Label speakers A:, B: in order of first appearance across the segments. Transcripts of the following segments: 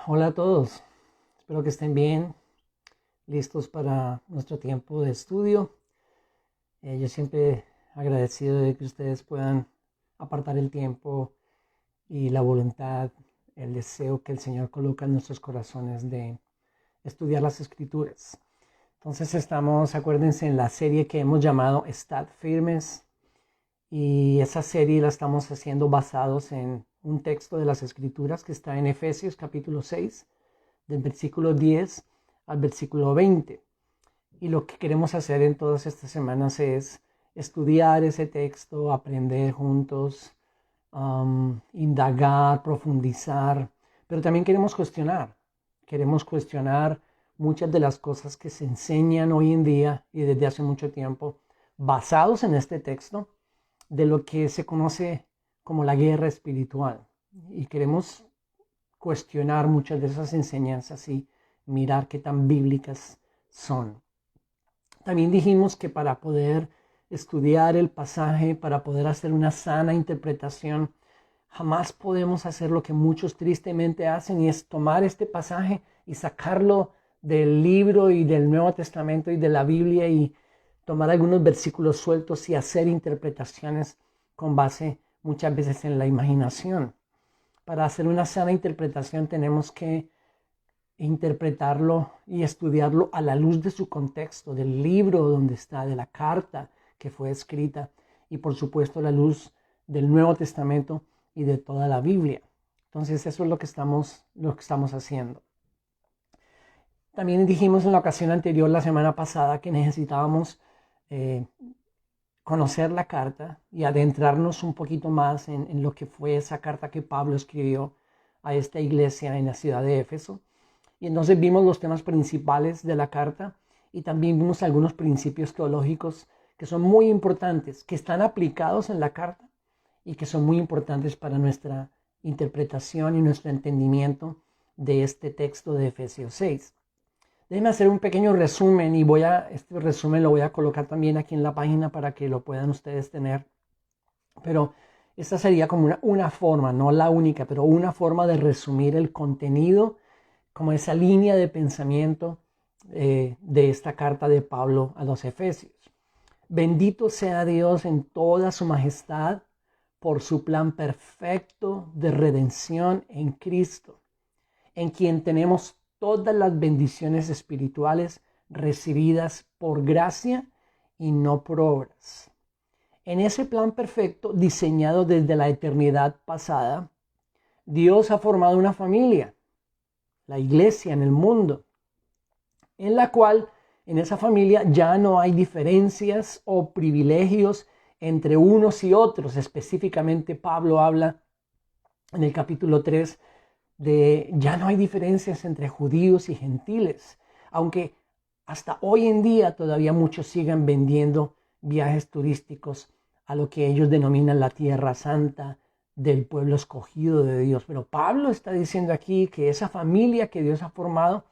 A: Hola a todos, espero que estén bien, listos para nuestro tiempo de estudio. Yo siempre agradecido de que ustedes puedan apartar el tiempo y la voluntad, el deseo que el Señor coloca en nuestros corazones de estudiar las Escrituras. Entonces estamos, acuérdense, en la serie que hemos llamado Estad Firmes, y esa serie la estamos haciendo basados en un texto de las Escrituras que está en Efesios capítulo 6, del versículo 10 al versículo 20. Y lo que queremos hacer en todas estas semanas es estudiar ese texto, aprender juntos, indagar, profundizar, pero también queremos cuestionar muchas de las cosas que se enseñan hoy en día y desde hace mucho tiempo, basados en este texto, de lo que se conoce como la guerra espiritual. Y queremos cuestionar muchas de esas enseñanzas y mirar qué tan bíblicas son. También dijimos que para poder estudiar el pasaje, para poder hacer una sana interpretación, jamás podemos hacer lo que muchos tristemente hacen, y es tomar este pasaje y sacarlo del libro y del Nuevo Testamento y de la Biblia y tomar algunos versículos sueltos y hacer interpretaciones con base muchas veces en la imaginación. Para hacer una sana interpretación tenemos que interpretarlo y estudiarlo a la luz de su contexto, del libro donde está, de la carta que fue escrita, y por supuesto a la luz del Nuevo Testamento y de toda la Biblia. Entonces eso es lo que estamos haciendo. También dijimos en la ocasión anterior, la semana pasada, que necesitábamos conocer la carta y adentrarnos un poquito más en lo que fue esa carta que Pablo escribió a esta iglesia en la ciudad de Éfeso. Y entonces vimos los temas principales de la carta y también vimos algunos principios teológicos que son muy importantes, que están aplicados en la carta y que son muy importantes para nuestra interpretación y nuestro entendimiento de este texto de Efesios 6. Déjenme hacer un pequeño resumen, y este resumen lo voy a colocar también aquí en la página para que lo puedan ustedes tener. Pero esta sería como una forma, no la única, pero una forma de resumir el contenido, como esa línea de pensamiento de esta carta de Pablo a los Efesios. Bendito sea Dios en toda su majestad por su plan perfecto de redención en Cristo, en quien tenemos todas las bendiciones espirituales recibidas por gracia y no por obras. En ese plan perfecto, diseñado desde la eternidad pasada, Dios ha formado una familia, la iglesia en el mundo, en la cual, en esa familia, ya no hay diferencias o privilegios entre unos y otros. Específicamente, Pablo habla en el capítulo 3 de ya no hay diferencias entre judíos y gentiles, aunque hasta hoy en día todavía muchos sigan vendiendo viajes turísticos a lo que ellos denominan la Tierra Santa del pueblo escogido de Dios. Pero Pablo está diciendo aquí que esa familia que Dios ha formado,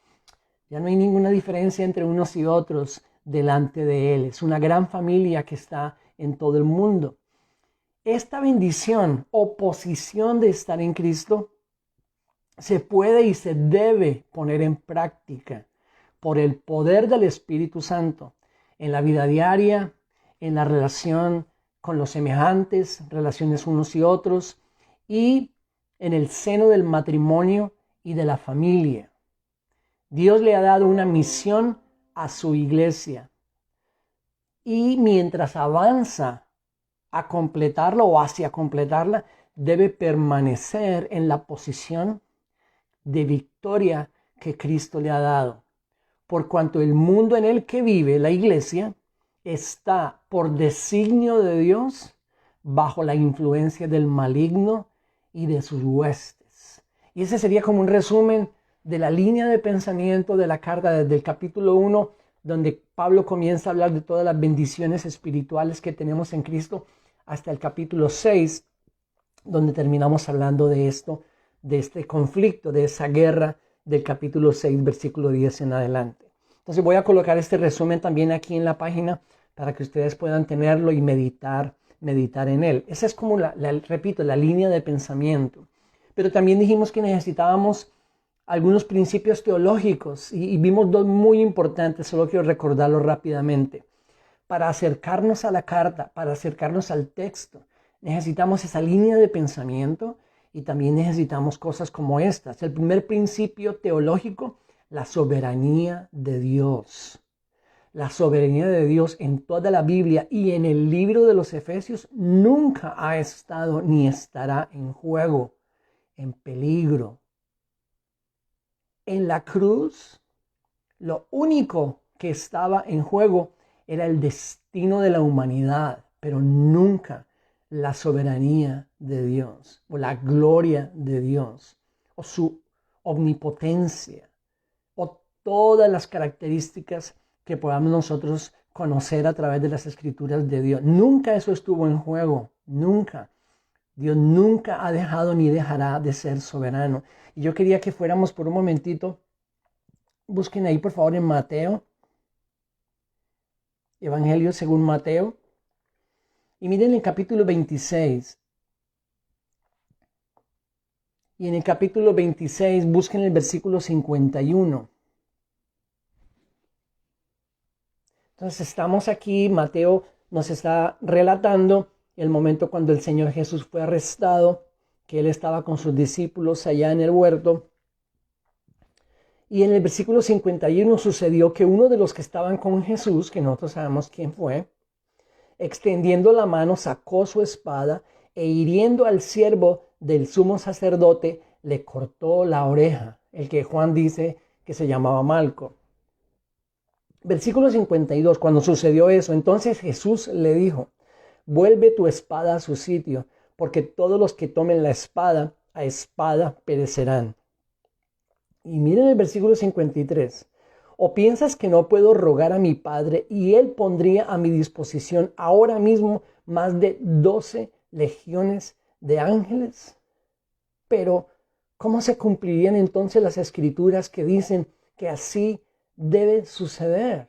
A: ya no hay ninguna diferencia entre unos y otros delante de Él. Es una gran familia que está en todo el mundo. Esta bendición o posición de estar en Cristo se puede y se debe poner en práctica por el poder del Espíritu Santo en la vida diaria, en la relación con los semejantes, relaciones unos y otros, y en el seno del matrimonio y de la familia. Dios le ha dado una misión a su iglesia, y mientras avanza a completarla o hacia completarla, debe permanecer en la posición de victoria que Cristo le ha dado, por cuanto el mundo en el que vive la iglesia está por designio de Dios bajo la influencia del maligno y de sus huestes. Y ese sería como un resumen de la línea de pensamiento de la carta desde el capítulo 1, donde Pablo comienza a hablar de todas las bendiciones espirituales que tenemos en Cristo, hasta el capítulo 6, donde terminamos hablando de esto, de este conflicto, de esa guerra del capítulo 6, versículo 10 en adelante. Entonces voy a colocar este resumen también aquí en la página para que ustedes puedan tenerlo y meditar en él. Esa es como repito, la línea de pensamiento. Pero también dijimos que necesitábamos algunos principios teológicos y vimos dos muy importantes, solo quiero recordarlos rápidamente. Para acercarnos a la carta, para acercarnos al texto, necesitamos esa línea de pensamiento y también necesitamos cosas como estas. El primer principio teológico, la soberanía de Dios. La soberanía de Dios en toda la Biblia y en el libro de los Efesios nunca ha estado ni estará en juego, en peligro. En la cruz, lo único que estaba en juego era el destino de la humanidad, pero nunca la soberanía de Dios, o la gloria de Dios, o su omnipotencia, o todas las características que podamos nosotros conocer a través de las escrituras de Dios. Nunca eso estuvo en juego, nunca. Dios nunca ha dejado ni dejará de ser soberano. Y yo quería que fuéramos por un momentito, busquen ahí por favor en Mateo, Evangelio según Mateo, y miren el capítulo 26. Y en el capítulo 26 busquen el versículo 51. Entonces estamos aquí, Mateo nos está relatando el momento cuando el Señor Jesús fue arrestado, que Él estaba con sus discípulos allá en el huerto. Y en el versículo 51 sucedió que uno de los que estaban con Jesús, que nosotros sabemos quién fue, extendiendo la mano sacó su espada e hiriendo al siervo del sumo sacerdote le cortó la oreja, el que Juan dice que se llamaba Malco. Versículo 52, cuando sucedió eso, entonces Jesús le dijo, vuelve tu espada a su sitio, porque todos los que tomen la espada, a espada perecerán. Y miren el versículo 53. ¿O piensas que no puedo rogar a mi Padre y Él pondría a mi disposición ahora mismo más de 12 legiones de ángeles? Pero, ¿cómo se cumplirían entonces las escrituras que dicen que así debe suceder?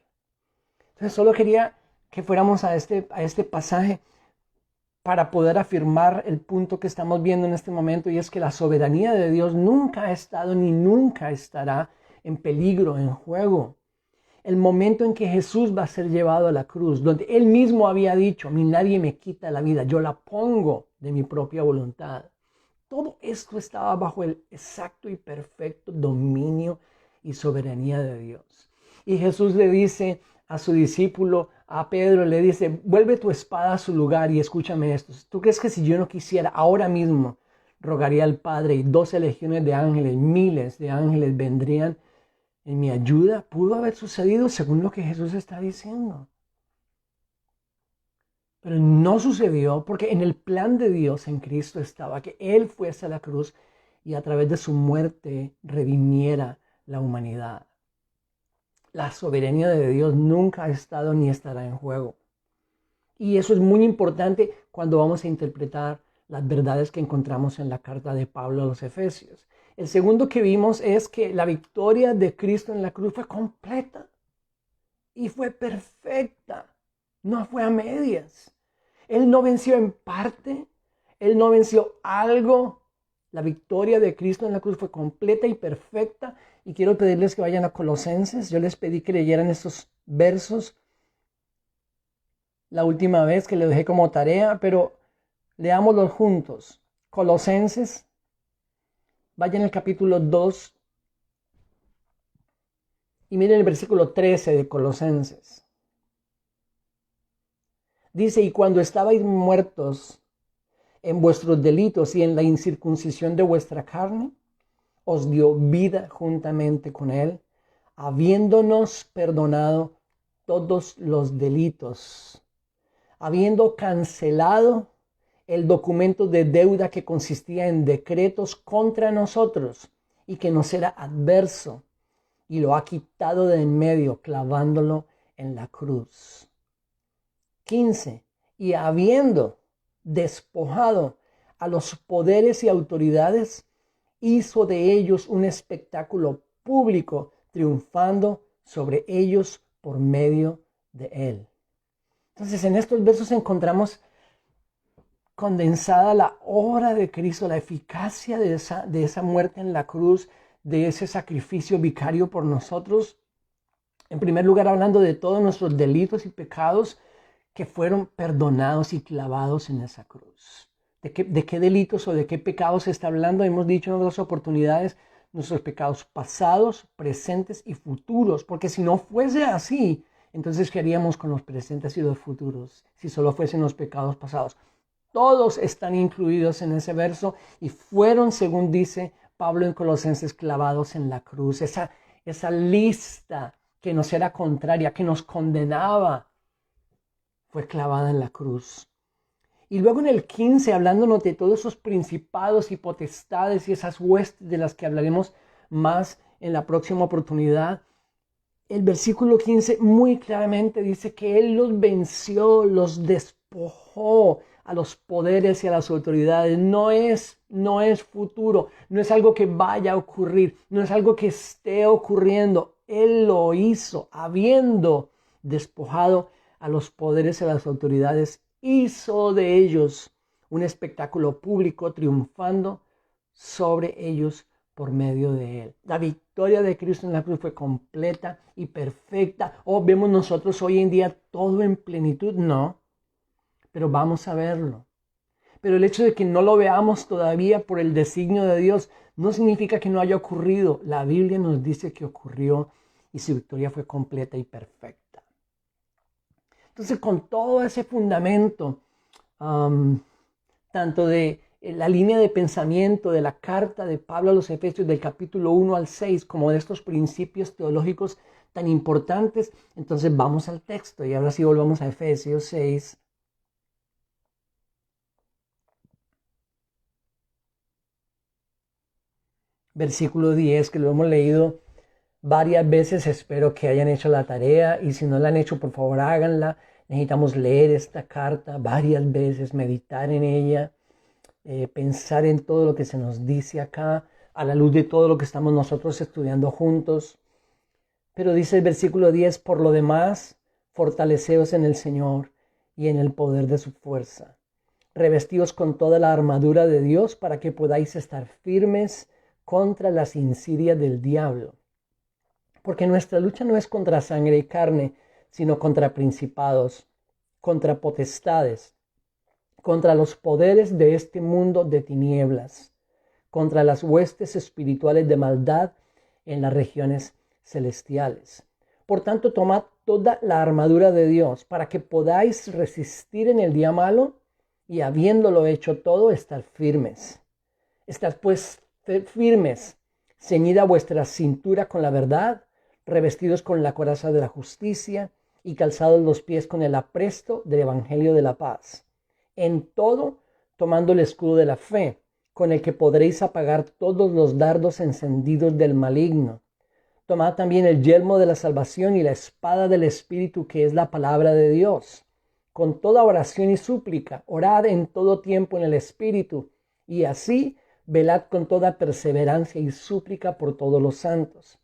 A: Entonces, solo quería que fuéramos a este pasaje para poder afirmar el punto que estamos viendo en este momento, y es que la soberanía de Dios nunca ha estado ni nunca estará en peligro, en juego. El momento en que Jesús va a ser llevado a la cruz, donde Él mismo había dicho, a mí nadie me quita la vida, yo la pongo de mi propia voluntad. Todo esto estaba bajo el exacto y perfecto dominio y soberanía de Dios. Y Jesús le dice a su discípulo, a Pedro, le dice, vuelve tu espada a su lugar y escúchame esto. ¿Tú crees que si yo no quisiera, ahora mismo rogaría al Padre y 12 legiones de ángeles, miles de ángeles vendrían en mi ayuda? Pudo haber sucedido según lo que Jesús está diciendo. Pero no sucedió porque en el plan de Dios en Cristo estaba que Él fuese a la cruz y a través de su muerte redimiera la humanidad. La soberanía de Dios nunca ha estado ni estará en juego. Y eso es muy importante cuando vamos a interpretar las verdades que encontramos en la carta de Pablo a los Efesios. El segundo que vimos es que la victoria de Cristo en la cruz fue completa y fue perfecta. No fue a medias. Él no venció en parte, Él no venció algo. La victoria de Cristo en la cruz fue completa y perfecta. Y quiero pedirles que vayan a Colosenses. Yo les pedí que leyeran estos versos la última vez que les dejé como tarea, pero leámoslos juntos. Colosenses, vayan al capítulo 2 y miren el versículo 13 de Colosenses. Dice, y cuando estabais muertos en vuestros delitos y en la incircuncisión de vuestra carne, os dio vida juntamente con Él, habiéndonos perdonado todos los delitos, habiendo cancelado el documento de deuda que consistía en decretos contra nosotros y que nos era adverso, y lo ha quitado de en medio, clavándolo en la cruz. 15. Y habiendo despojado a los poderes y autoridades, hizo de ellos un espectáculo público, triunfando sobre ellos por medio de Él. Entonces, en estos versos encontramos condensada la obra de Cristo, la eficacia de esa muerte en la cruz, de ese sacrificio vicario por nosotros. En primer lugar, hablando de todos nuestros delitos y pecados que fueron perdonados y clavados en esa cruz. ¿De qué delitos o de qué pecados se está hablando? Hemos dicho en otras oportunidades nuestros pecados pasados, presentes y futuros, porque si no fuese así, entonces ¿qué haríamos con los presentes y los futuros si solo fuesen los pecados pasados? Todos están incluidos en ese verso y fueron, según dice Pablo en Colosenses, clavados en la cruz. Esa lista que nos era contraria, que nos condenaba, fue clavada en la cruz. Y luego en el 15, hablándonos de todos esos principados y potestades y esas huestes de las que hablaremos más en la próxima oportunidad, el versículo 15 muy claramente dice que Él los venció, los despojó a los poderes y a las autoridades. No es futuro, no es algo que vaya a ocurrir, no es algo que esté ocurriendo. Él lo hizo, habiendo despojado a los poderes y a las autoridades, hizo de ellos un espectáculo público, triunfando sobre ellos por medio de Él. La victoria de Cristo en la cruz fue completa y perfecta. ¿Vemos nosotros hoy en día todo en plenitud? No, pero vamos a verlo. Pero el hecho de que no lo veamos todavía por el designio de Dios no significa que no haya ocurrido. La Biblia nos dice que ocurrió y su victoria fue completa y perfecta. Entonces, con todo ese fundamento, tanto de la línea de pensamiento de la carta de Pablo a los Efesios del capítulo 1 al 6, como de estos principios teológicos tan importantes, entonces vamos al texto y ahora sí volvamos a Efesios 6. Versículo 10, que lo hemos leído varias veces. Espero que hayan hecho la tarea y si no la han hecho, por favor háganla. Necesitamos leer esta carta varias veces, meditar en ella, pensar en todo lo que se nos dice acá, a la luz de todo lo que estamos nosotros estudiando juntos. Pero dice el versículo 10, por lo demás, fortaleceos en el Señor y en el poder de su fuerza, revestidos con toda la armadura de Dios para que podáis estar firmes contra las insidias del diablo. Porque nuestra lucha no es contra sangre y carne, sino contra principados, contra potestades, contra los poderes de este mundo de tinieblas, contra las huestes espirituales de maldad en las regiones celestiales. Por tanto, tomad toda la armadura de Dios para que podáis resistir en el día malo y habiéndolo hecho todo, estar firmes. Estad pues firmes, ceñida vuestra cintura con la verdad, revestidos con la coraza de la justicia y calzados los pies con el apresto del evangelio de la paz. En todo, tomando el escudo de la fe, con el que podréis apagar todos los dardos encendidos del maligno. Tomad también el yelmo de la salvación y la espada del Espíritu, que es la palabra de Dios. Con toda oración y súplica, orad en todo tiempo en el Espíritu, y así velad con toda perseverancia y súplica por todos los santos.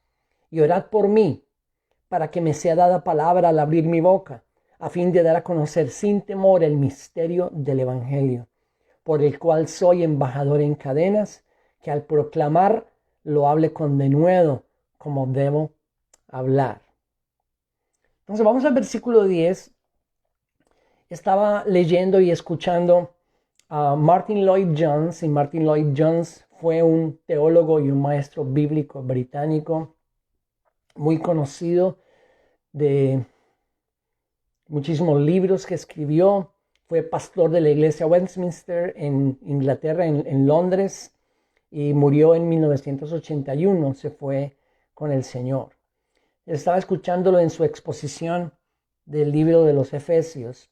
A: Y orad por mí, para que me sea dada palabra al abrir mi boca, a fin de dar a conocer sin temor el misterio del Evangelio, por el cual soy embajador en cadenas, que al proclamar lo hable con denuedo, como debo hablar. Entonces vamos al versículo 10. Estaba leyendo y escuchando a Martyn Lloyd-Jones, y Martyn Lloyd-Jones fue un teólogo y un maestro bíblico británico muy conocido, de muchísimos libros que escribió. Fue pastor de la iglesia Westminster en Inglaterra, en Londres, y murió en 1981, se fue con el Señor. Estaba escuchándolo en su exposición del libro de los Efesios.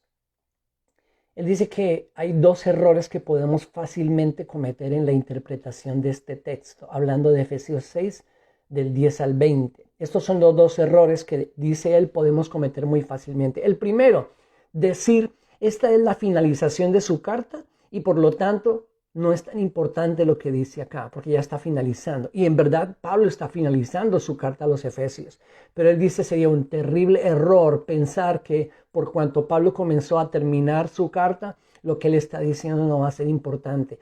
A: Él dice que hay dos errores que podemos fácilmente cometer en la interpretación de este texto, hablando de Efesios 6, del 10 al 20. Estos son los dos errores que, dice él, podemos cometer muy fácilmente. El primero, decir, esta es la finalización de su carta y por lo tanto no es tan importante lo que dice acá, porque ya está finalizando. Y en verdad Pablo está finalizando su carta a los Efesios. Pero él dice sería un terrible error pensar que por cuanto Pablo comenzó a terminar su carta, lo que él está diciendo no va a ser importante.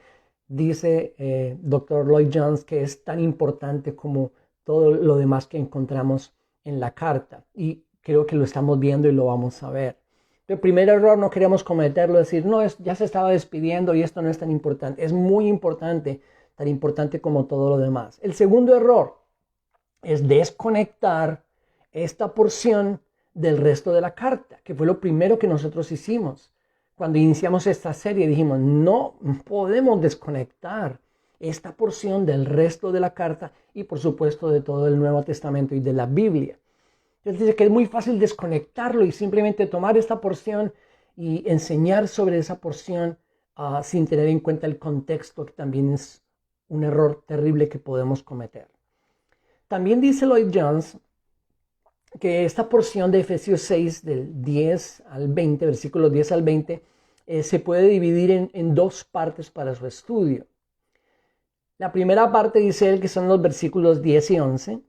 A: dice Dr. Lloyd Jones que es tan importante como todo lo demás que encontramos en la carta. Y creo que lo estamos viendo y lo vamos a ver. El primer error no queremos cometerlo, decir, no, ya se estaba despidiendo y esto no es tan importante. Es muy importante, tan importante como todo lo demás. El segundo error es desconectar esta porción del resto de la carta, que fue lo primero que nosotros hicimos. Cuando iniciamos esta serie dijimos, no podemos desconectar esta porción del resto de la carta y por supuesto de todo el Nuevo Testamento y de la Biblia. Entonces dice que es muy fácil desconectarlo y simplemente tomar esta porción y enseñar sobre esa porción sin tener en cuenta el contexto, que también es un error terrible que podemos cometer. También dice Lloyd Jones que esta porción de Efesios 6, del 10 al 20, versículos 10 al 20, se puede dividir en dos partes para su estudio. La primera parte dice él que son los versículos 10 y 11,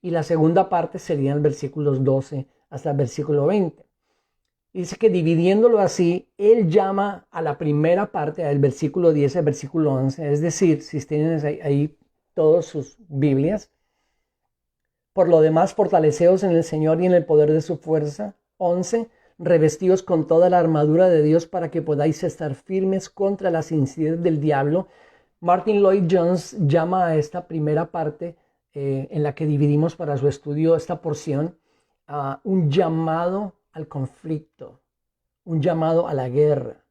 A: y la segunda parte serían los versículos 12 hasta el versículo 20. Dice que dividiéndolo así, él llama a la primera parte, al versículo 10 al versículo 11, es decir, si tienen ahí todas sus Biblias, por lo demás, fortaleceos en el Señor y en el poder de su fuerza. 11. Revestidos con toda la armadura de Dios para que podáis estar firmes contra las insidias del diablo. Martin Lloyd Jones llama a esta primera parte en la que dividimos para su estudio esta porción un llamado al conflicto, un llamado a la guerra.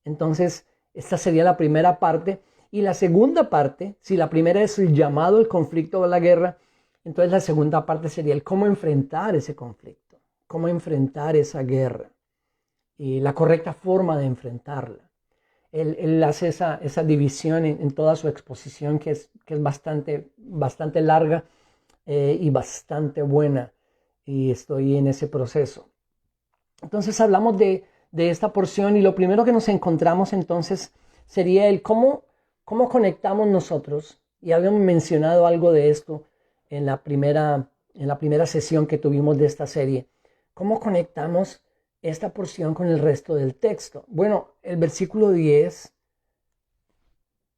A: Entonces, esta sería la primera parte. Y la segunda parte, si la primera es el llamado al conflicto o a la guerra, entonces la segunda parte sería el cómo enfrentar ese conflicto, cómo enfrentar esa guerra y la correcta forma de enfrentarla. Él hace esa división en toda su exposición que es bastante larga y bastante buena, y estoy en ese proceso. Entonces hablamos de esta porción y lo primero que nos encontramos entonces sería el cómo conectamos nosotros, y habíamos mencionado algo de esto en la primera sesión que tuvimos de esta serie. ¿Cómo conectamos esta porción con el resto del texto? Bueno, el versículo 10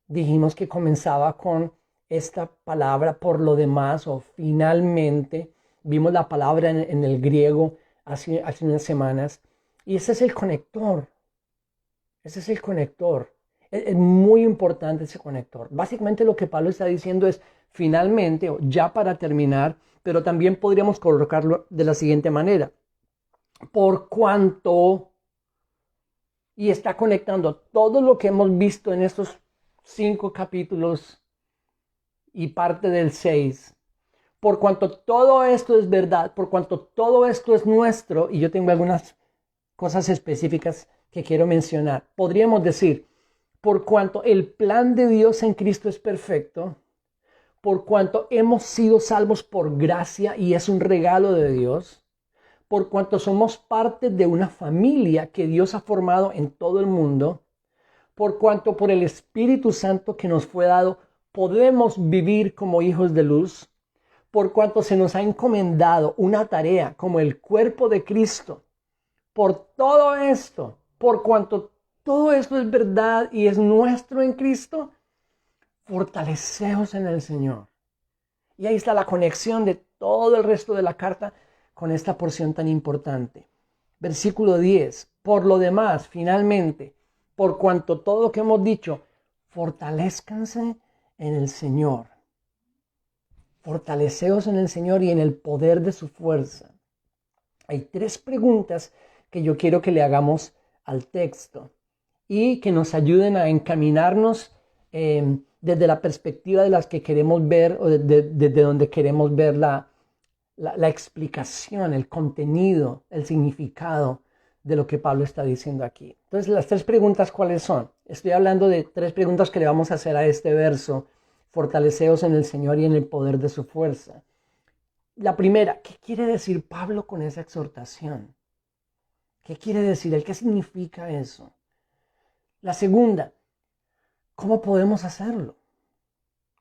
A: dijimos que comenzaba con esta palabra por lo demás o finalmente. Vimos la palabra en el griego hace unas semanas y ese es el conector. Ese es el conector. Es muy importante ese conector. Básicamente lo que Pablo está diciendo es finalmente, o ya para terminar, pero también podríamos colocarlo de la siguiente manera. Por cuanto, y está conectando todo lo que hemos visto en estos 5 capítulos y parte del 6, por cuanto todo esto es verdad, por cuanto todo esto es nuestro, y yo tengo algunas cosas específicas que quiero mencionar, podríamos decir, por cuanto el plan de Dios en Cristo es perfecto, por cuanto hemos sido salvos por gracia y es un regalo de Dios, por cuanto somos parte de una familia que Dios ha formado en todo el mundo, por cuanto por el Espíritu Santo que nos fue dado podemos vivir como hijos de luz, por cuanto se nos ha encomendado una tarea como el cuerpo de Cristo, por todo esto, por cuanto todo esto es verdad y es nuestro en Cristo, fortaleceos en el Señor. Y ahí está la conexión de todo el resto de la carta con esta porción tan importante. Versículo 10. Por lo demás, finalmente, por cuanto todo lo que hemos dicho, fortalezcanse en el Señor. Fortaleceos en el Señor y en el poder de su fuerza. Hay 3 preguntas que yo quiero que le hagamos al texto y que nos ayuden a encaminarnos desde la perspectiva de las que queremos ver o desde donde queremos ver la explicación, el contenido, el significado de lo que Pablo está diciendo aquí. Entonces, las 3 preguntas, ¿cuáles son? Estoy hablando de 3 preguntas que le vamos a hacer a este verso. Fortaleceos en el Señor y en el poder de su fuerza. La primera, ¿qué quiere decir Pablo con esa exhortación? ¿Qué quiere decir? ¿Qué significa eso? La segunda, ¿cómo podemos hacerlo?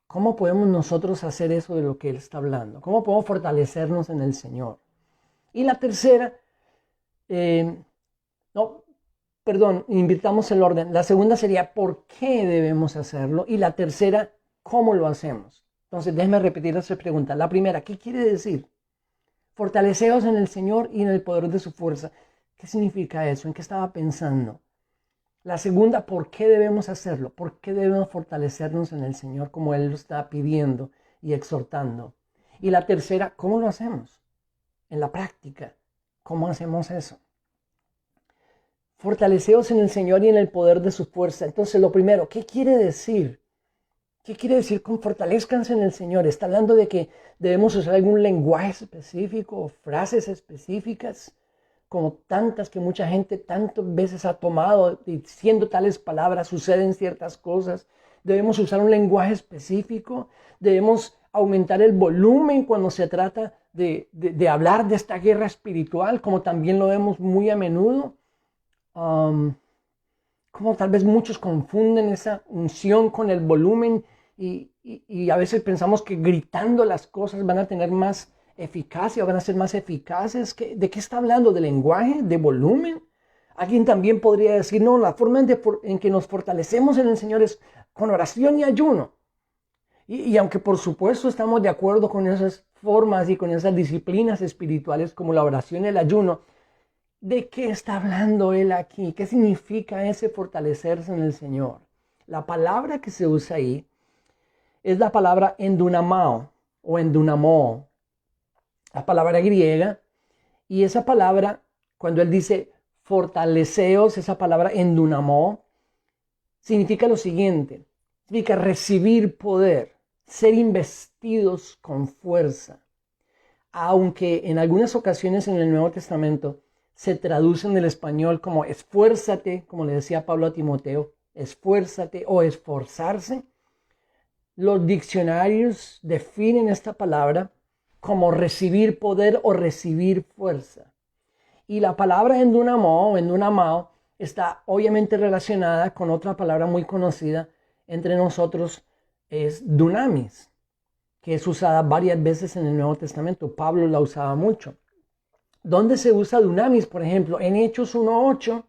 A: ¿Cómo podemos nosotros hacer eso de lo que él está hablando? ¿Cómo podemos fortalecernos en el Señor? Y la tercera, perdón, invirtamos el orden. La segunda sería ¿por qué debemos hacerlo? Y la tercera, ¿cómo lo hacemos? Entonces, déjenme repetir esa pregunta. La primera, ¿qué quiere decir? Fortaleceos en el Señor y en el poder de su fuerza. ¿Qué significa eso? ¿En qué estaba pensando? La segunda, ¿por qué debemos hacerlo? ¿Por qué debemos fortalecernos en el Señor como Él lo está pidiendo y exhortando? Y la tercera, ¿cómo lo hacemos? En la práctica, ¿cómo hacemos eso? Fortaleceos en el Señor y en el poder de su fuerza. Entonces, lo primero, ¿qué quiere decir? ¿Qué quiere decir con fortalezcanse en el Señor? ¿Está hablando de que debemos usar algún lenguaje específico o frases específicas? Como tantas que mucha gente tantas veces ha tomado, diciendo tales palabras, suceden ciertas cosas. Debemos usar un lenguaje específico. Debemos aumentar el volumen cuando se trata de hablar de esta guerra espiritual, como también lo vemos muy a menudo. Como tal vez muchos confunden esa unción con el volumen y a veces pensamos que gritando las cosas van a tener más eficacia o van a ser más eficaces. ¿De qué está hablando? ¿De lenguaje? ¿De volumen? Alguien también podría decir, no, la forma en que nos fortalecemos en el Señor es con oración y ayuno. Y aunque por supuesto estamos de acuerdo con esas formas y con esas disciplinas espirituales como la oración y el ayuno, ¿de qué está hablando él aquí? ¿Qué significa ese fortalecerse en el Señor? La palabra que se usa ahí es la palabra endunamao o endunamó, la palabra griega. Y esa palabra, cuando él dice fortaleceos, esa palabra endunamó, significa lo siguiente. Significa recibir poder, ser investidos con fuerza. Aunque en algunas ocasiones en el Nuevo Testamento se traducen del español como esfuérzate, como le decía Pablo a Timoteo, esfuérzate o esforzarse. Los diccionarios definen esta palabra como recibir poder o recibir fuerza. Y la palabra endunamao o endunamao está obviamente relacionada con otra palabra muy conocida entre nosotros, es dunamis, que es usada varias veces en el Nuevo Testamento. Pablo la usaba mucho. ¿Dónde se usa dunamis? Por ejemplo, en Hechos 1:8.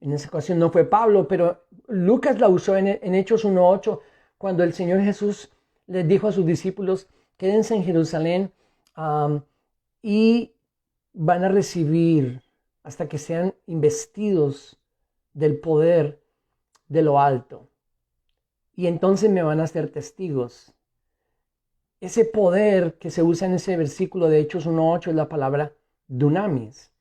A: En esa ocasión no fue Pablo, pero Lucas la usó en Hechos 1:8, cuando el Señor Jesús les dijo a sus discípulos, quédense en Jerusalén y van a recibir hasta que sean investidos del poder de lo alto. Y entonces me van a ser testigos. Ese poder que se usa en ese versículo de Hechos 1:8 es la palabra dunamis,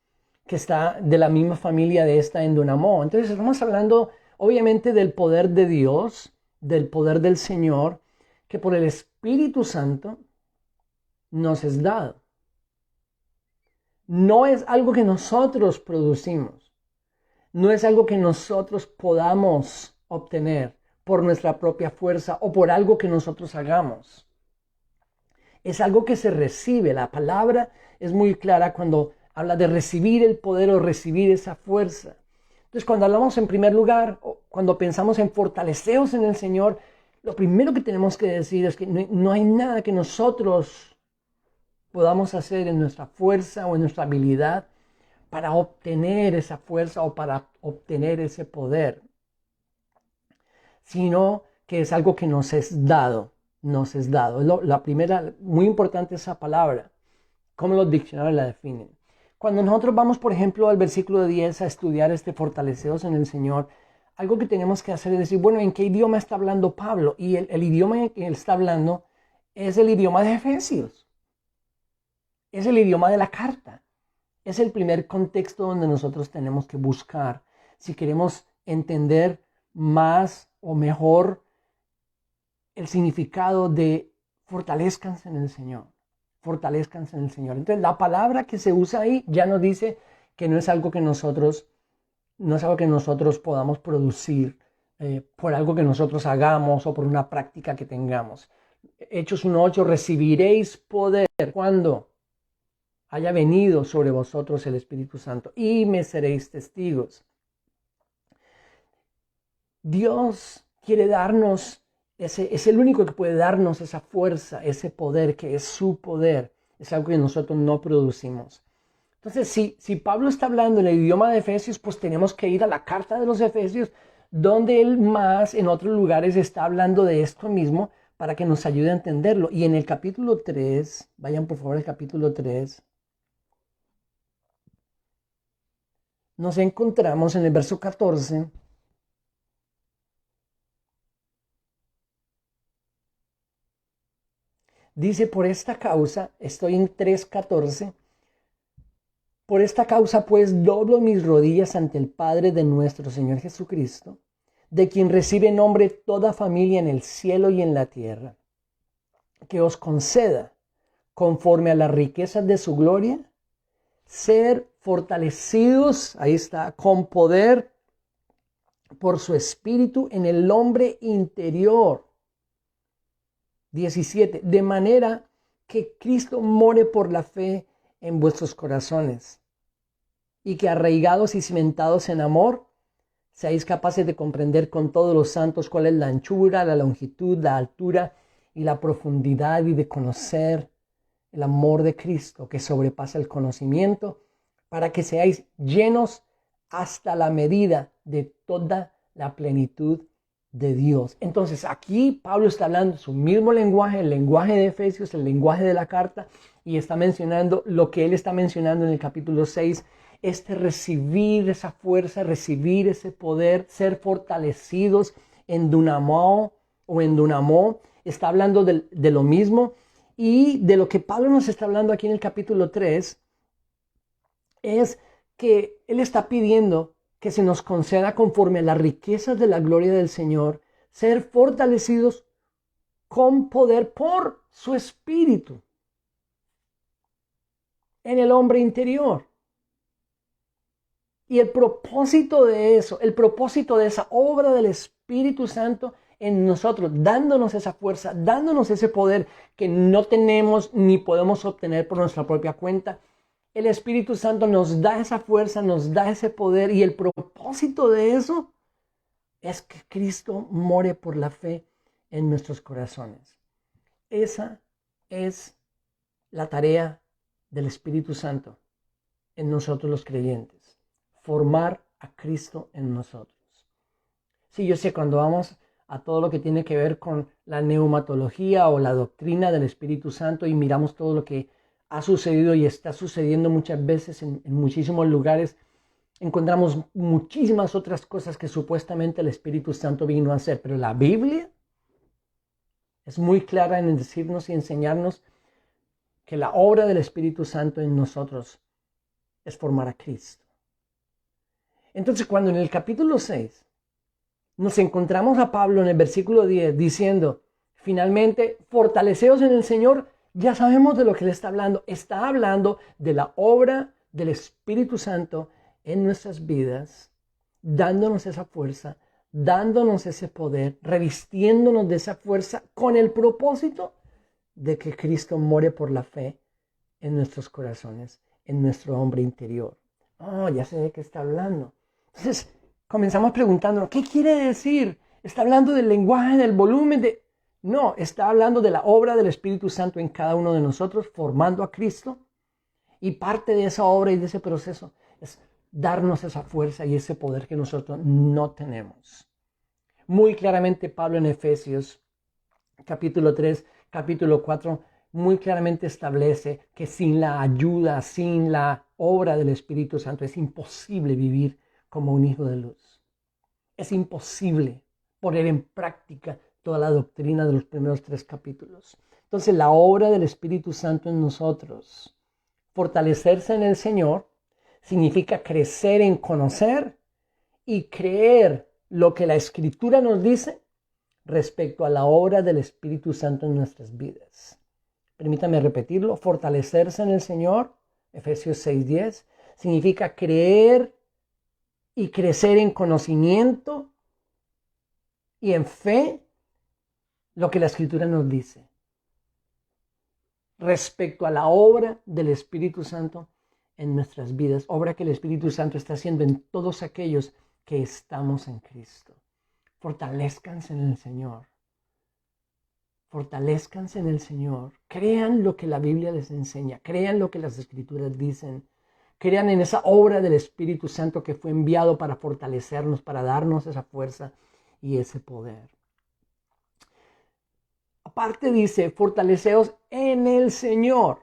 A: que está de la misma familia de esta endunamó. Entonces estamos hablando obviamente del poder de Dios, del poder del Señor, que por el Espíritu Santo nos es dado. No es algo que nosotros producimos, no es algo que nosotros podamos obtener por nuestra propia fuerza o por algo que nosotros hagamos. Es algo que se recibe. La palabra es muy clara cuando habla de recibir el poder o recibir esa fuerza. Entonces, cuando hablamos en primer lugar, cuando pensamos en fortaleceos en el Señor, lo primero que tenemos que decir es que no hay nada que nosotros podamos hacer en nuestra fuerza o en nuestra habilidad para obtener esa fuerza o para obtener ese poder, sino que es algo que nos es dado. Nos es dado. La primera, muy importante esa palabra, cómo los diccionarios la definen. Cuando nosotros vamos, por ejemplo, al versículo 10 a estudiar fortaleceos en el Señor, algo que tenemos que hacer es decir, bueno, ¿en qué idioma está hablando Pablo? Y el idioma en que él está hablando es el idioma de Efesios. Es el idioma de la carta. Es el primer contexto donde nosotros tenemos que buscar si queremos entender más o mejor el significado de fortalezcanse en el Señor. Fortalezcanse en el Señor. Entonces, la palabra que se usa ahí ya nos dice que no es algo que nosotros podamos producir por algo que nosotros hagamos o por una práctica que tengamos. Hechos 1:8, recibiréis poder cuando haya venido sobre vosotros el Espíritu Santo y me seréis testigos. Dios quiere darnos, es el único que puede darnos esa fuerza, ese poder que es su poder. Es algo que nosotros no producimos. Entonces, si Pablo está hablando en el idioma de Efesios, pues tenemos que ir a la carta de los Efesios, donde él más en otros lugares está hablando de esto mismo para que nos ayude a entenderlo. Y en el capítulo 3, vayan por favor al capítulo 3, nos encontramos en el verso 14. Dice, por esta causa, estoy en 3:14, por esta causa pues doblo mis rodillas ante el Padre de nuestro Señor Jesucristo, de quien recibe nombre toda familia en el cielo y en la tierra, que os conceda, conforme a las riquezas de su gloria, ser fortalecidos, ahí está, con poder por su espíritu en el hombre interior. 17. De manera que Cristo more por la fe en vuestros corazones, y que arraigados y cimentados en amor, seáis capaces de comprender con todos los santos cuál es la anchura, la longitud, la altura y la profundidad, y de conocer el amor de Cristo que sobrepasa el conocimiento, para que seáis llenos hasta la medida de toda la plenitud de Dios. Entonces aquí Pablo está hablando su mismo lenguaje, el lenguaje de Efesios, el lenguaje de la carta, y está mencionando lo que él está mencionando en el capítulo 6, recibir esa fuerza, recibir ese poder, ser fortalecidos en dunamó o en dunamó. Está hablando de lo mismo, y de lo que Pablo nos está hablando aquí en el capítulo 3 es que él está pidiendo que se nos conceda, conforme a las riquezas de la gloria del Señor, ser fortalecidos con poder por su espíritu en el hombre interior. Y el propósito de eso, el propósito de esa obra del Espíritu Santo en nosotros, dándonos esa fuerza, dándonos ese poder que no tenemos ni podemos obtener por nuestra propia cuenta. El Espíritu Santo nos da esa fuerza, nos da ese poder, y el propósito de eso es que Cristo more por la fe en nuestros corazones. Esa es la tarea del Espíritu Santo en nosotros los creyentes, formar a Cristo en nosotros. Sí, yo sé, cuando vamos a todo lo que tiene que ver con la neumatología o la doctrina del Espíritu Santo y miramos todo lo que ha sucedido y está sucediendo muchas veces en muchísimos lugares, encontramos muchísimas otras cosas que supuestamente el Espíritu Santo vino a hacer, pero la Biblia es muy clara en decirnos y enseñarnos que la obra del Espíritu Santo en nosotros es formar a Cristo. Entonces, cuando en el capítulo 6 nos encontramos a Pablo en el versículo 10 diciendo, finalmente, fortaleceos en el Señor, ya sabemos de lo que él está hablando. Está hablando de la obra del Espíritu Santo en nuestras vidas, dándonos esa fuerza, dándonos ese poder, revistiéndonos de esa fuerza con el propósito de que Cristo more por la fe en nuestros corazones, en nuestro hombre interior. Oh, ya sé de qué está hablando. Entonces, comenzamos preguntándonos, ¿qué quiere decir? ¿Está hablando del lenguaje, del volumen? No, está hablando de la obra del Espíritu Santo en cada uno de nosotros, formando a Cristo. Y parte de esa obra y de ese proceso es darnos esa fuerza y ese poder que nosotros no tenemos. Muy claramente Pablo en Efesios, capítulo 3, capítulo 4, muy claramente establece que sin la ayuda, sin la obra del Espíritu Santo, es imposible vivir como un hijo de luz. Es imposible poner en práctica toda la doctrina de los primeros 3 capítulos. Entonces, la obra del Espíritu Santo en nosotros, fortalecerse en el Señor, significa crecer en conocer y creer lo que la Escritura nos dice respecto a la obra del Espíritu Santo en nuestras vidas. Permítame repetirlo: fortalecerse en el Señor, Efesios 6:10, significa creer y crecer en conocimiento y en fe lo que la Escritura nos dice respecto a la obra del Espíritu Santo en nuestras vidas, obra que el Espíritu Santo está haciendo en todos aquellos que estamos en Cristo. Fortalezcanse en el Señor. Fortalezcanse en el Señor. Crean lo que la Biblia les enseña. Crean lo que las Escrituras dicen. Crean en esa obra del Espíritu Santo que fue enviado para fortalecernos, para darnos esa fuerza y ese poder. Aparte dice, fortaleceos en el Señor.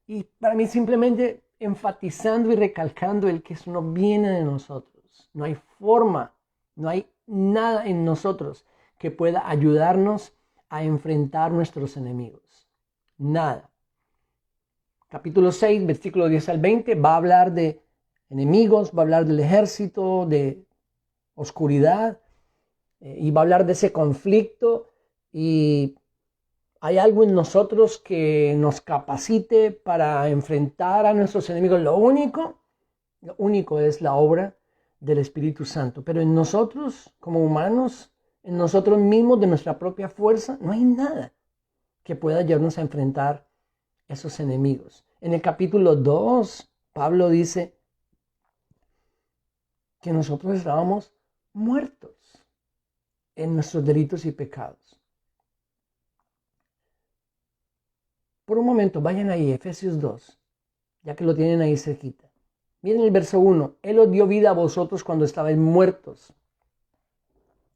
A: Y para mí simplemente enfatizando y recalcando el que eso no viene de nosotros. No hay forma, no hay nada en nosotros que pueda ayudarnos a enfrentar nuestros enemigos. Nada. Capítulo 6, versículo 10 al 20, va a hablar de enemigos, va a hablar del ejército, de oscuridad, y va a hablar de ese conflicto. Y hay algo en nosotros que nos capacite para enfrentar a nuestros enemigos. Lo único es la obra del Espíritu Santo. Pero en nosotros, como humanos, en nosotros mismos, de nuestra propia fuerza, no hay nada que pueda ayudarnos a enfrentar esos enemigos. En el capítulo 2, Pablo dice que nosotros estábamos muertos en nuestros delitos y pecados. Por un momento, vayan ahí, Efesios 2, ya que lo tienen ahí cerquita. Miren el verso 1. Él os dio vida a vosotros cuando estabais muertos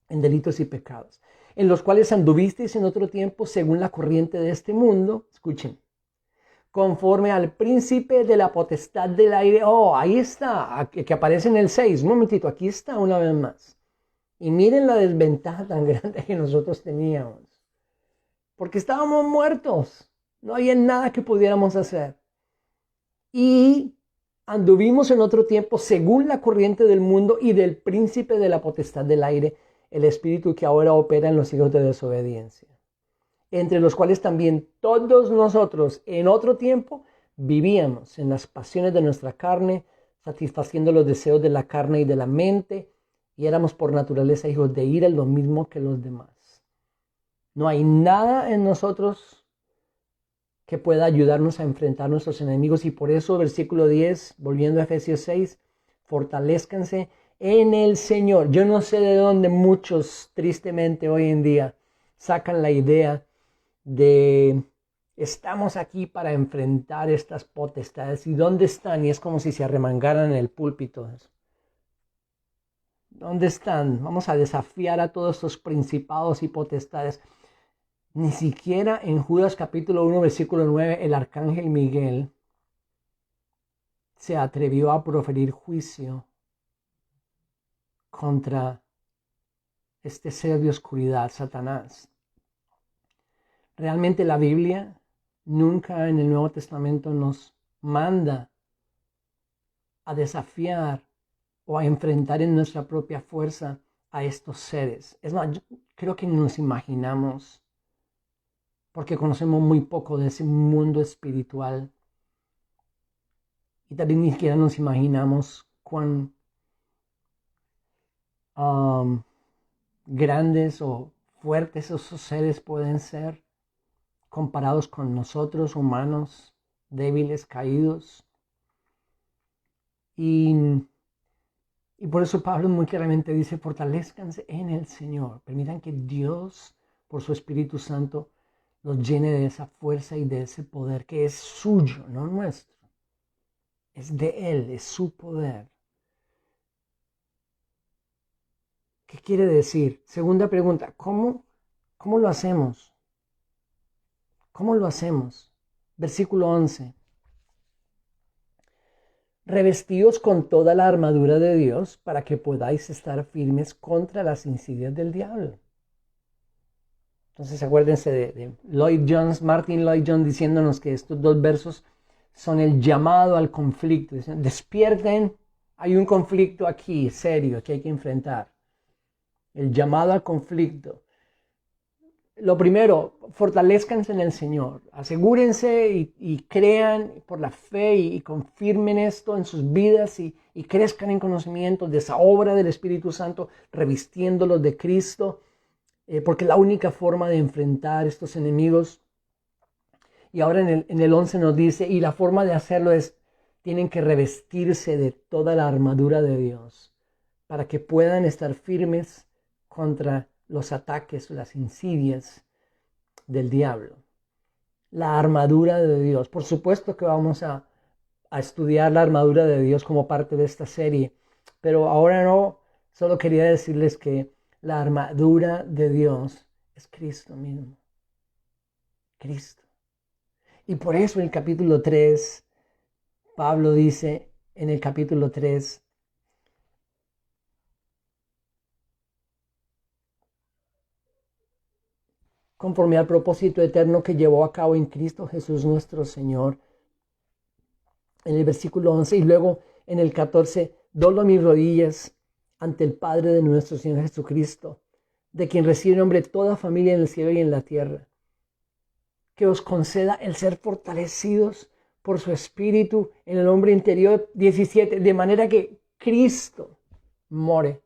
A: en delitos y pecados, en los cuales anduvisteis en otro tiempo según la corriente de este mundo. Escuchen. Conforme al príncipe de la potestad del aire. Oh, ahí está, que aparece en el 6. Un momentito, aquí está una vez más. Y miren la desventaja tan grande que nosotros teníamos. Porque estábamos muertos. No había nada que pudiéramos hacer. Y anduvimos en otro tiempo según la corriente del mundo y del príncipe de la potestad del aire, el espíritu que ahora opera en los hijos de desobediencia, entre los cuales también todos nosotros en otro tiempo vivíamos en las pasiones de nuestra carne, satisfaciendo los deseos de la carne y de la mente, y éramos por naturaleza hijos de ira, lo mismo que los demás. No hay nada en nosotros que pueda ayudarnos a enfrentar a nuestros enemigos, y por eso versículo 10, volviendo a Efesios 6, fortalézcanse en el Señor. Yo no sé de dónde muchos tristemente hoy en día sacan la idea de estamos aquí para enfrentar estas potestades. ¿Y dónde están? Y es como si se arremangaran en el púlpito. ¿Dónde están? Vamos a desafiar a todos estos principados y potestades. Ni siquiera en Judas capítulo 1 versículo 9 el arcángel Miguel se atrevió a proferir juicio contra este ser de oscuridad, Satanás. Realmente la Biblia nunca en el Nuevo Testamento nos manda a desafiar o a enfrentar en nuestra propia fuerza a estos seres. Es más, yo creo que ni nos imaginamos, porque conocemos muy poco de ese mundo espiritual. Y también ni siquiera nos imaginamos cuán grandes o fuertes esos seres pueden ser comparados con nosotros, humanos, débiles, caídos. Y por eso Pablo muy claramente dice, fortalézcanse en el Señor. Permitan que Dios, por su Espíritu Santo, los llene de esa fuerza y de ese poder que es suyo, no nuestro. Es de Él, es su poder. ¿Qué quiere decir? Segunda pregunta, ¿cómo lo hacemos? ¿Cómo lo hacemos? Versículo 11. Revestíos con toda la armadura de Dios para que podáis estar firmes contra las insidias del diablo. Entonces acuérdense de Martin Lloyd Jones diciéndonos que estos dos versos son el llamado al conflicto. Dicen, despierten, hay un conflicto aquí serio que hay que enfrentar. El llamado al conflicto. Lo primero, fortalezcanse en el Señor. Asegúrense y crean por la fe y confirmen esto en sus vidas y crezcan en conocimiento de esa obra del Espíritu Santo, revistiéndolos de Cristo, porque es la única forma de enfrentar estos enemigos. Y ahora en el 11 nos dice, y la forma de hacerlo es, tienen que revestirse de toda la armadura de Dios para que puedan estar firmes contra los ataques, las insidias del diablo. La armadura de Dios. Por supuesto que vamos a a estudiar la armadura de Dios como parte de esta serie. Pero ahora no, solo quería decirles que la armadura de Dios es Cristo mismo. Cristo. Y por eso en el capítulo 3, Pablo dice en el capítulo 3, conforme al propósito eterno que llevó a cabo en Cristo Jesús nuestro Señor. En el versículo 11 y luego en el 14, doblo mis rodillas ante el Padre de nuestro Señor Jesucristo, de quien recibe nombre toda familia en el cielo y en la tierra, que os conceda el ser fortalecidos por su Espíritu en el hombre interior. 17, de manera que Cristo more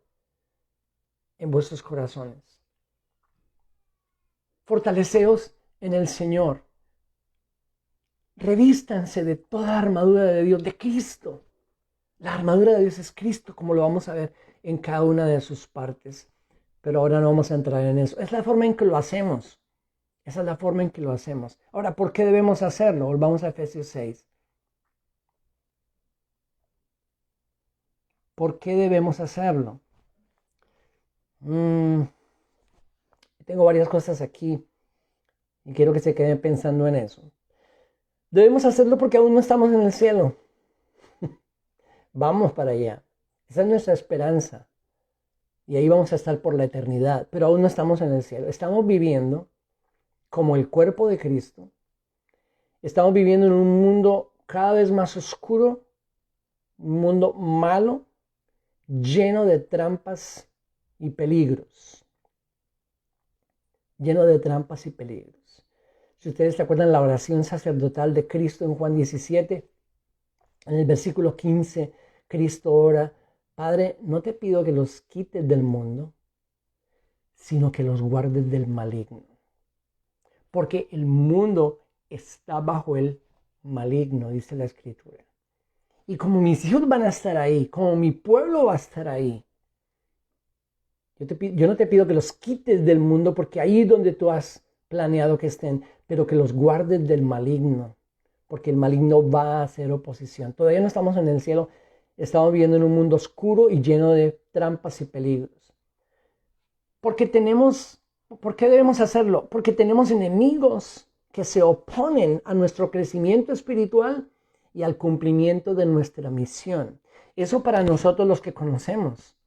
A: en vuestros corazones. Fortaleceos en el Señor. Revístanse de toda la armadura de Dios, de Cristo. La armadura de Dios es Cristo, como lo vamos a ver en cada una de sus partes. Pero ahora no vamos a entrar en eso. Es la forma en que lo hacemos. Esa es la forma en que lo hacemos. Ahora, ¿por qué debemos hacerlo? Volvamos a Efesios 6. ¿Por qué debemos hacerlo? Tengo varias cosas aquí y quiero que se queden pensando en eso. Debemos hacerlo porque aún no estamos en el cielo. Vamos para allá. Esa es nuestra esperanza. Y ahí vamos a estar por la eternidad. Pero aún no estamos en el cielo. Estamos viviendo como el cuerpo de Cristo. Estamos viviendo en un mundo cada vez más oscuro. Un mundo malo, lleno de trampas y peligros. Lleno de trampas y peligros. Si ustedes se acuerdan la oración sacerdotal de Cristo en Juan 17, en el versículo 15, Cristo ora: Padre, no te pido que los quites del mundo, sino que los guardes del maligno. Porque el mundo está bajo el maligno, dice la Escritura. Y como mis hijos van a estar ahí, como mi pueblo va a estar ahí, yo no te pido que los quites del mundo, porque ahí es donde tú has planeado que estén, pero que los guardes del maligno, porque el maligno va a hacer oposición. Todavía no estamos en el cielo, estamos viviendo en un mundo oscuro y lleno de trampas y peligros. ¿Por qué debemos hacerlo? Porque tenemos enemigos que se oponen a nuestro crecimiento espiritual y al cumplimiento de nuestra misión. Eso para nosotros los que conocemos,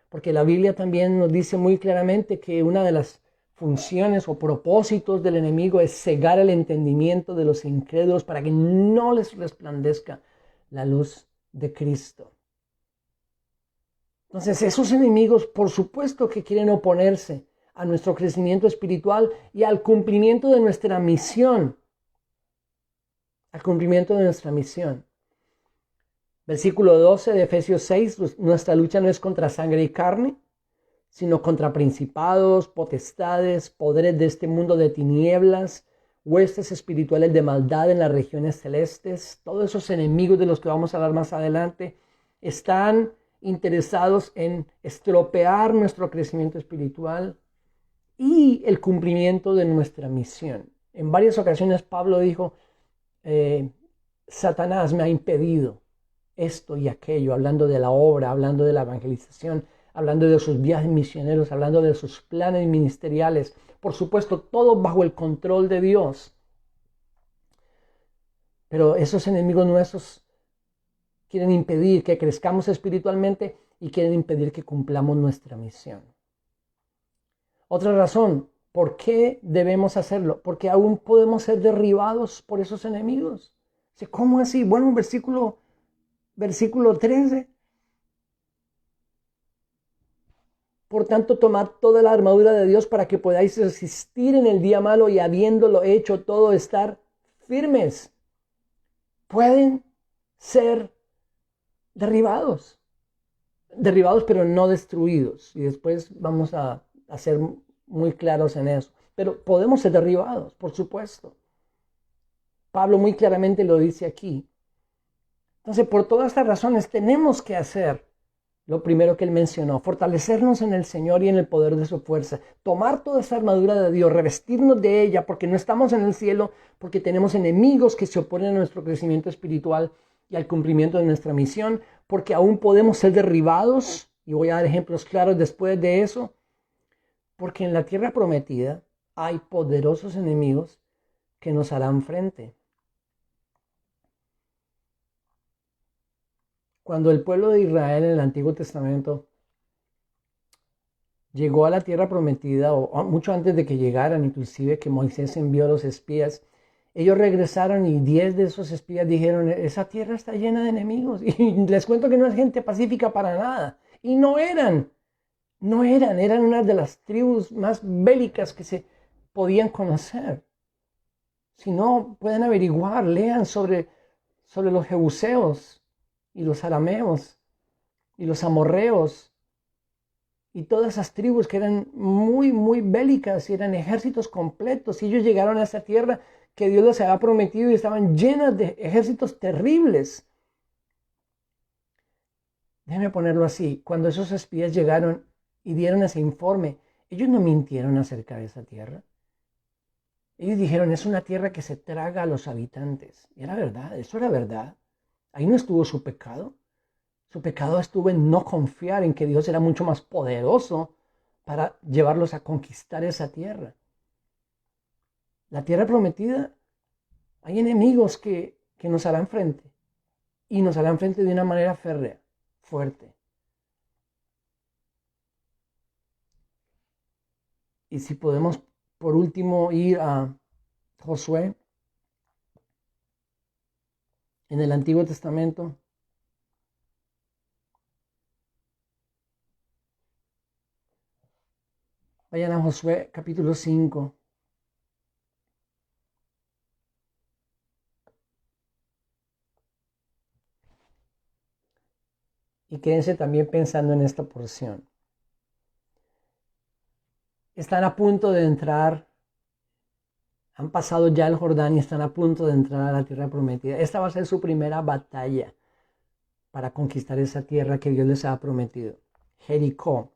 A: porque la Biblia también nos dice muy claramente que una de las funciones o propósitos del enemigo es cegar el entendimiento de los incrédulos para que no les resplandezca la luz de Cristo. Entonces, esos enemigos, por supuesto que quieren oponerse a nuestro crecimiento espiritual y al cumplimiento de nuestra misión. Al cumplimiento de nuestra misión. Versículo 12 de Efesios 6, nuestra lucha no es contra sangre y carne, sino contra principados, potestades, poderes de este mundo de tinieblas, huestes espirituales de maldad en las regiones celestes. Todos esos enemigos de los que vamos a hablar más adelante están interesados en estropear nuestro crecimiento espiritual y el cumplimiento de nuestra misión. En varias ocasiones Pablo dijo: Satanás me ha impedido esto y aquello, hablando de la obra, hablando de la evangelización, hablando de sus viajes misioneros, hablando de sus planes ministeriales. Por supuesto, todo bajo el control de Dios. Pero esos enemigos nuestros quieren impedir que crezcamos espiritualmente y quieren impedir que cumplamos nuestra misión. Otra razón, ¿por qué debemos hacerlo? Porque aún podemos ser derribados por esos enemigos. ¿Cómo así? Bueno, versículo 13. Por tanto, tomad toda la armadura de Dios para que podáis resistir en el día malo y habiéndolo hecho todo, estar firmes. Pueden ser derribados, pero no destruidos. Y después vamos a ser muy claros en eso. Pero podemos ser derribados, por supuesto. Pablo muy claramente lo dice aquí. Entonces, por todas estas razones tenemos que hacer lo primero que él mencionó: fortalecernos en el Señor y en el poder de su fuerza, tomar toda esa armadura de Dios, revestirnos de ella, porque no estamos en el cielo, porque tenemos enemigos que se oponen a nuestro crecimiento espiritual y al cumplimiento de nuestra misión, porque aún podemos ser derribados, y voy a dar ejemplos claros después de eso, porque en la tierra prometida hay poderosos enemigos que nos harán frente. Cuando el pueblo de Israel en el Antiguo Testamento llegó a la tierra prometida, o mucho antes de que llegaran, inclusive que Moisés envió a los espías, ellos regresaron y 10 de esos espías dijeron, esa tierra está llena de enemigos. Y les cuento que no es gente pacífica para nada. Y eran una de las tribus más bélicas que se podían conocer. Si no, pueden averiguar, lean sobre los jebuseos y los arameos y los amorreos y todas esas tribus que eran muy, muy bélicas y eran ejércitos completos. Y ellos llegaron a esa tierra que Dios les había prometido y estaban llenas de ejércitos terribles. Déjenme ponerlo así. Cuando esos espías llegaron y dieron ese informe, ellos no mintieron acerca de esa tierra. Ellos dijeron, es una tierra que se traga a los habitantes. Y era verdad, eso era verdad. Ahí no estuvo su pecado. Su pecado estuvo en no confiar en que Dios era mucho más poderoso para llevarlos a conquistar esa tierra. La tierra prometida, hay enemigos que nos harán frente. Y nos harán frente de una manera férrea, fuerte. Y si podemos, por último, ir a Josué, en el Antiguo Testamento. Vayan a Josué capítulo 5. Y quédense también pensando en esta porción. Están a punto de entrar, han pasado ya el Jordán y están a punto de entrar a la tierra prometida. Esta va a ser su primera batalla para conquistar esa tierra que Dios les ha prometido. Jericó.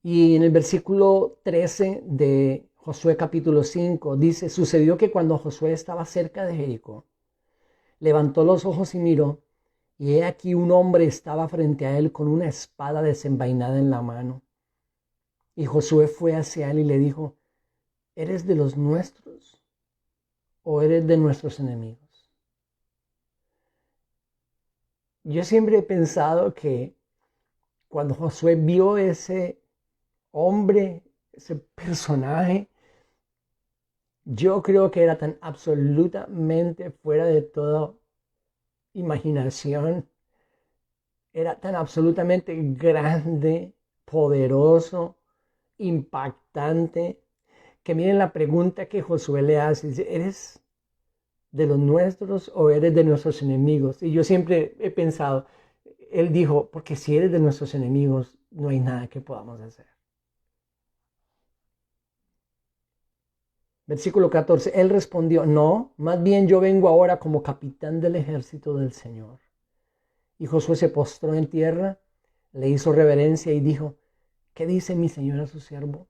A: Y en el versículo 13 de Josué capítulo 5 dice, sucedió que cuando Josué estaba cerca de Jericó, levantó los ojos y miró, y he aquí un hombre estaba frente a él con una espada desenvainada en la mano. Y Josué fue hacia él y le dijo, ¿eres de los nuestros o eres de nuestros enemigos? Yo siempre he pensado que cuando Josué vio ese hombre, ese personaje, yo creo que era tan absolutamente fuera de toda imaginación, era tan absolutamente grande, poderoso, impactante, que miren la pregunta que Josué le hace, dice, ¿eres de los nuestros o eres de nuestros enemigos? Y yo siempre he pensado, él dijo, porque si eres de nuestros enemigos, no hay nada que podamos hacer. Versículo 14, él respondió, no, más bien yo vengo ahora como capitán del ejército del Señor. Y Josué se postró en tierra, le hizo reverencia y dijo, ¿qué dice mi señor a su siervo?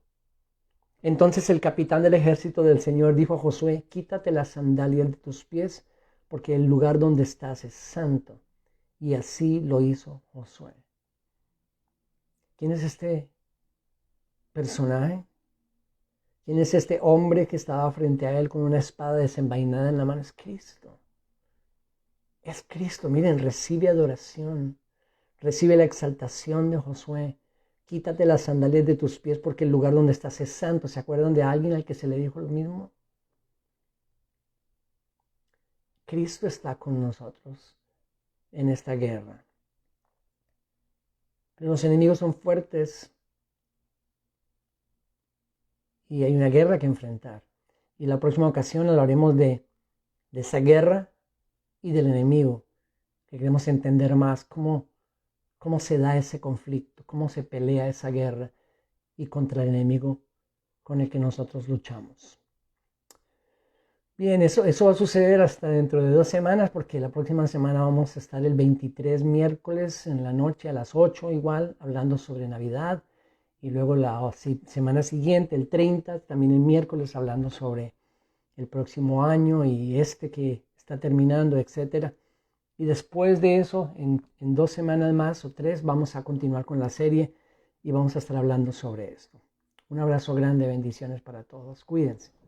A: Entonces el capitán del ejército del Señor dijo a Josué, quítate las sandalias de tus pies, porque el lugar donde estás es santo. Y así lo hizo Josué. ¿Quién es este personaje? ¿Quién es este hombre que estaba frente a él con una espada desenvainada en la mano? Es Cristo. Es Cristo. Miren, recibe adoración. Recibe la exaltación de Josué. Quítate las sandalias de tus pies porque el lugar donde estás es santo. ¿Se acuerdan de alguien al que se le dijo lo mismo? Cristo está con nosotros en esta guerra. Pero los enemigos son fuertes y hay una guerra que enfrentar. Y la próxima ocasión hablaremos de esa guerra y del enemigo, que queremos entender más cómo se da ese conflicto, cómo se pelea esa guerra y contra el enemigo con el que nosotros luchamos. Bien, eso va a suceder hasta dentro de 2 semanas, porque la próxima semana vamos a estar el 23 miércoles en la noche a las 8 igual, hablando sobre Navidad. Y luego la semana siguiente, el 30, también el miércoles, hablando sobre el próximo año y este que está terminando, etcétera. Y después de eso, en 2 semanas más o 3, vamos a continuar con la serie y vamos a estar hablando sobre esto. Un abrazo grande, bendiciones para todos. Cuídense.